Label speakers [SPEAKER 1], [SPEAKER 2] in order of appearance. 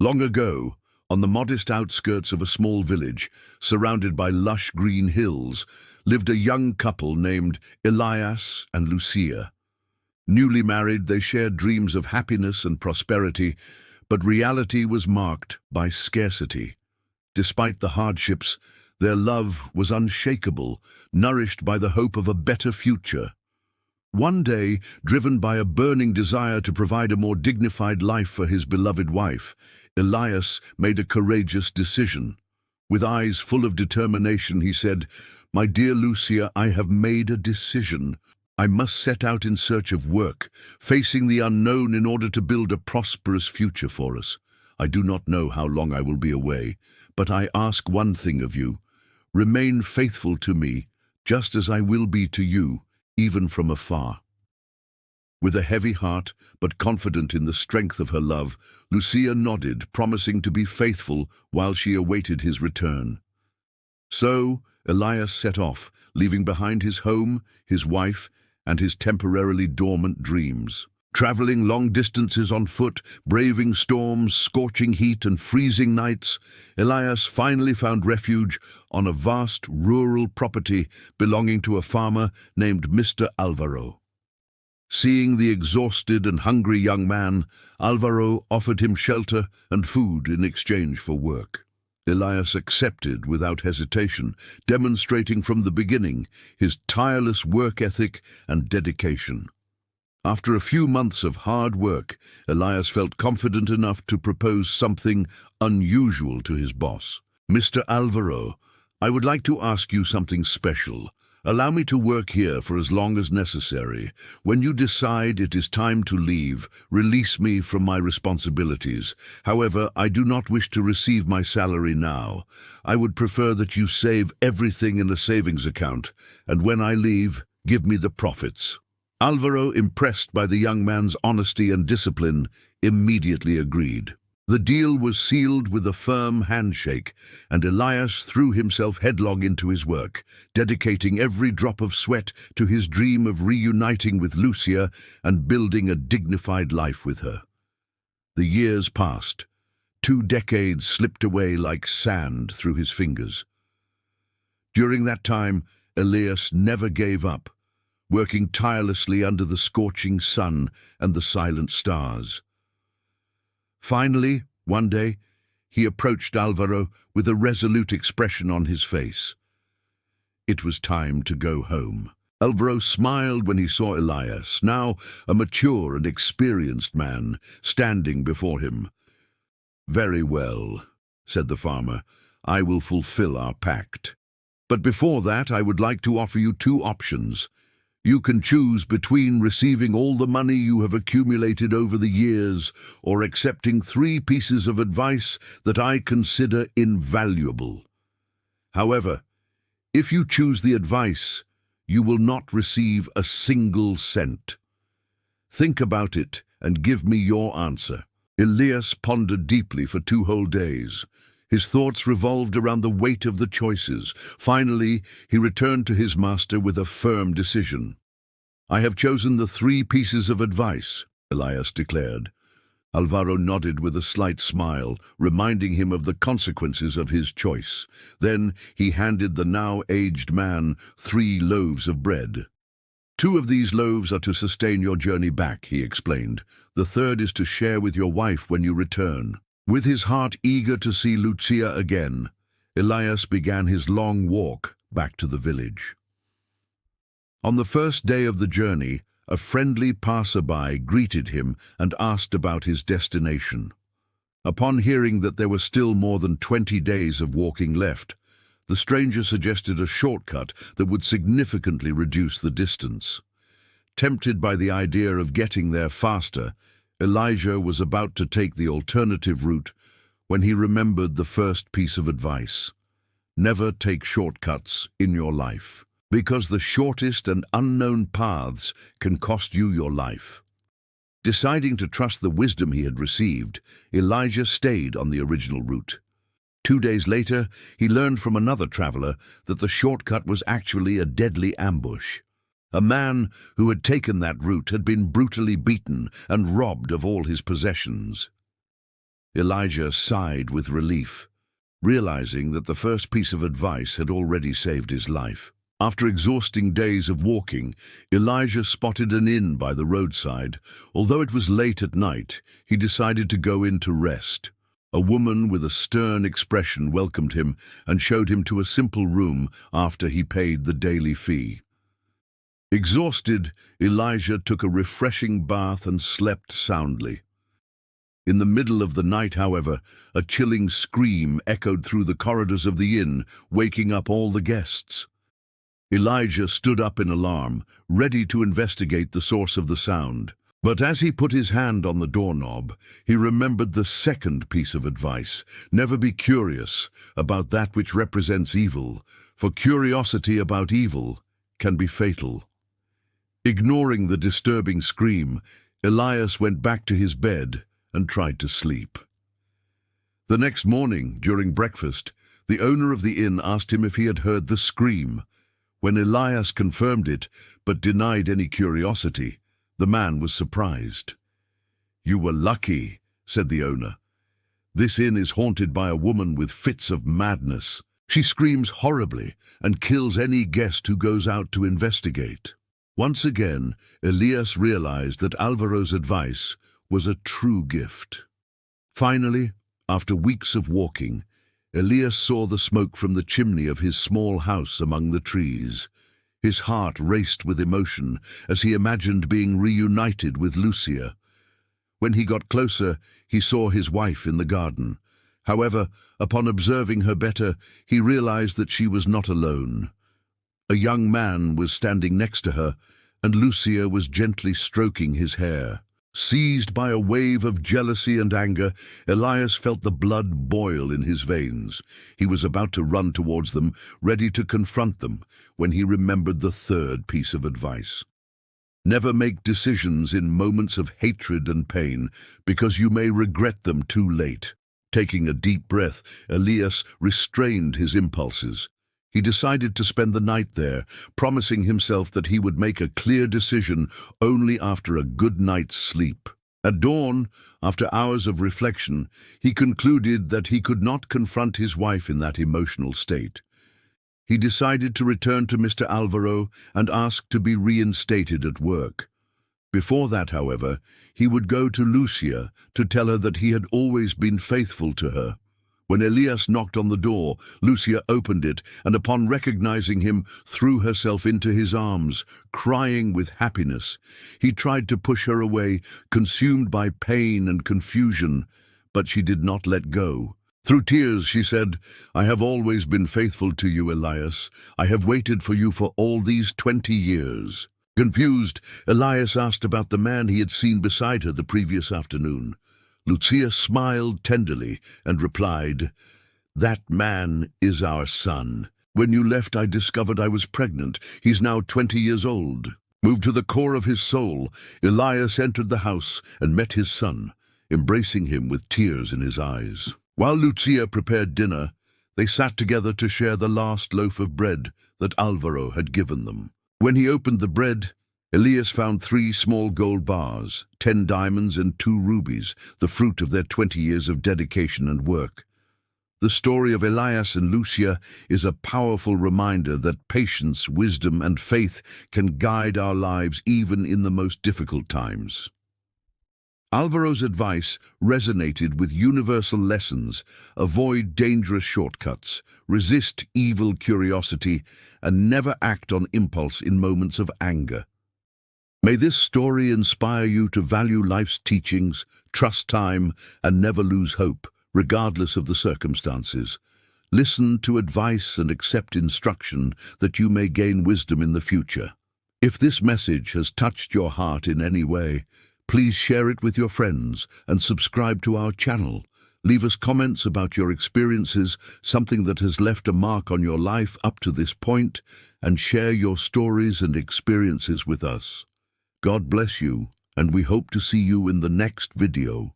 [SPEAKER 1] Long ago, on the modest outskirts of a small village, surrounded by lush green hills, lived a young couple named Elias and Lucia. Newly married, they shared dreams of happiness and prosperity, but reality was marked by scarcity. Despite the hardships, their love was unshakable, nourished by the hope of a better future. One day, driven by a burning desire to provide a more dignified life for his beloved wife, Elias made a courageous decision. With eyes full of determination, he said, "My dear Lucia, I have made a decision. I must set out in search of work, facing the unknown in order to build a prosperous future for us. I do not know how long I will be away, but I ask one thing of you. Remain faithful to me, just as I will be to you, even from afar." With a heavy heart, but confident in the strength of her love, Lucia nodded, promising to be faithful while she awaited his return. So, Elias set off, leaving behind his home, his wife, and his temporarily dormant dreams. Traveling long distances on foot, braving storms, scorching heat, and freezing nights, Elias finally found refuge on a vast rural property belonging to a farmer named Mr. Álvaro. Seeing the exhausted and hungry young man, Álvaro offered him shelter and food in exchange for work. Elias accepted without hesitation, demonstrating from the beginning his tireless work ethic and dedication. After a few months of hard work, Elias felt confident enough to propose something unusual to his boss. "Mr. Álvaro, I would like to ask you something special. Allow me to work here for as long as necessary. When you decide it is time to leave, release me from my responsibilities. However, I do not wish to receive my salary now. I would prefer that you save everything in a savings account, and when I leave, give me the profits." Álvaro, impressed by the young man's honesty and discipline, immediately agreed. The deal was sealed with a firm handshake, and Elias threw himself headlong into his work, dedicating every drop of sweat to his dream of reuniting with Lucia and building a dignified life with her. The years passed. 2 decades slipped away like sand through his fingers. During that time, Elias never gave up, working tirelessly under the scorching sun and the silent stars. Finally, one day, he approached Álvaro with a resolute expression on his face. It was time to go home. Álvaro smiled when he saw Elias, now a mature and experienced man, standing before him. "Very well," said the farmer, "I will fulfill our pact. But before that, I would like to offer you 2 options. You can choose between receiving all the money you have accumulated over the years or accepting 3 pieces of advice that I consider invaluable. However, if you choose the advice, you will not receive a single cent. Think about it and give me your answer." Elias pondered deeply for 2 whole days. His thoughts revolved around the weight of the choices. Finally, he returned to his master with a firm decision. "I have chosen the 3 pieces of advice," Elias declared. Álvaro nodded with a slight smile, reminding him of the consequences of his choice. Then he handed the now aged man 3 loaves of bread. "2 of these loaves are to sustain your journey back," he explained. "The 3rd is to share with your wife when you return." With his heart eager to see Lucia again, Elias began his long walk back to the village. On the first day of the journey, a friendly passerby greeted him and asked about his destination. Upon hearing that there were still more than 20 days of walking left, the stranger suggested a shortcut that would significantly reduce the distance. Tempted by the idea of getting there faster, Elijah was about to take the alternative route when he remembered the first piece of advice. Never take shortcuts in your life, because the shortest and unknown paths can cost you your life. Deciding to trust the wisdom he had received, Elijah stayed on the original route. 2 days later, he learned from another traveler that the shortcut was actually a deadly ambush. A man who had taken that route had been brutally beaten and robbed of all his possessions. Elijah sighed with relief, realizing that the first piece of advice had already saved his life. After exhausting days of walking, Elijah spotted an inn by the roadside. Although it was late at night, he decided to go in to rest. A woman with a stern expression welcomed him and showed him to a simple room after he paid the daily fee. Exhausted, Elijah took a refreshing bath and slept soundly. In the middle of the night, however, a chilling scream echoed through the corridors of the inn, waking up all the guests. Elijah stood up in alarm, ready to investigate the source of the sound. But as he put his hand on the doorknob, he remembered the second piece of advice: never be curious about that which represents evil, for curiosity about evil can be fatal. Ignoring the disturbing scream, Elias went back to his bed and tried to sleep. The next morning, during breakfast, the owner of the inn asked him if he had heard the scream. When Elias confirmed it, but denied any curiosity, the man was surprised. "You were lucky," said the owner. "This inn is haunted by a woman with fits of madness. She screams horribly and kills any guest who goes out to investigate." Once again, Elias realized that Álvaro's advice was a true gift. Finally, after weeks of walking, Elias saw the smoke from the chimney of his small house among the trees. His heart raced with emotion as he imagined being reunited with Lucia. When he got closer, he saw his wife in the garden. However, upon observing her better, he realized that she was not alone. A young man was standing next to her, and Lucia was gently stroking his hair. Seized by a wave of jealousy and anger, Elias felt the blood boil in his veins. He was about to run towards them, ready to confront them, when he remembered the third piece of advice. Never make decisions in moments of hatred and pain, because you may regret them too late. Taking a deep breath, Elias restrained his impulses. He decided to spend the night there, promising himself that he would make a clear decision only after a good night's sleep. At dawn, after hours of reflection, he concluded that he could not confront his wife in that emotional state. He decided to return to Mr. Álvaro and ask to be reinstated at work. Before that, however, he would go to Lucia to tell her that he had always been faithful to her. When Elias knocked on the door, Lucia opened it, and upon recognizing him, threw herself into his arms, crying with happiness. He tried to push her away, consumed by pain and confusion, but she did not let go. Through tears, she said, "I have always been faithful to you, Elias. I have waited for you for all these 20 years. Confused, Elias asked about the man he had seen beside her the previous afternoon. Lucia smiled tenderly and replied, "That man is our son. When you left, I discovered I was pregnant. He's now 20 years old." Moved to the core of his soul, Elias entered the house and met his son, embracing him with tears in his eyes. While Lucia prepared dinner, they sat together to share the last loaf of bread that Álvaro had given them. When he opened the bread, Elias found 3 small gold bars, 10 diamonds and 2 rubies, the fruit of their 20 years of dedication and work. The story of Elias and Lucia is a powerful reminder that patience, wisdom, and faith can guide our lives even in the most difficult times. Álvaro's advice resonated with universal lessons: avoid dangerous shortcuts, resist evil curiosity, and never act on impulse in moments of anger. May this story inspire you to value life's teachings, trust time, and never lose hope, regardless of the circumstances. Listen to advice and accept instruction that you may gain wisdom in the future. If this message has touched your heart in any way, please share it with your friends and subscribe to our channel. Leave us comments about your experiences, something that has left a mark on your life up to this point, and share your stories and experiences with us. God bless you, and we hope to see you in the next video.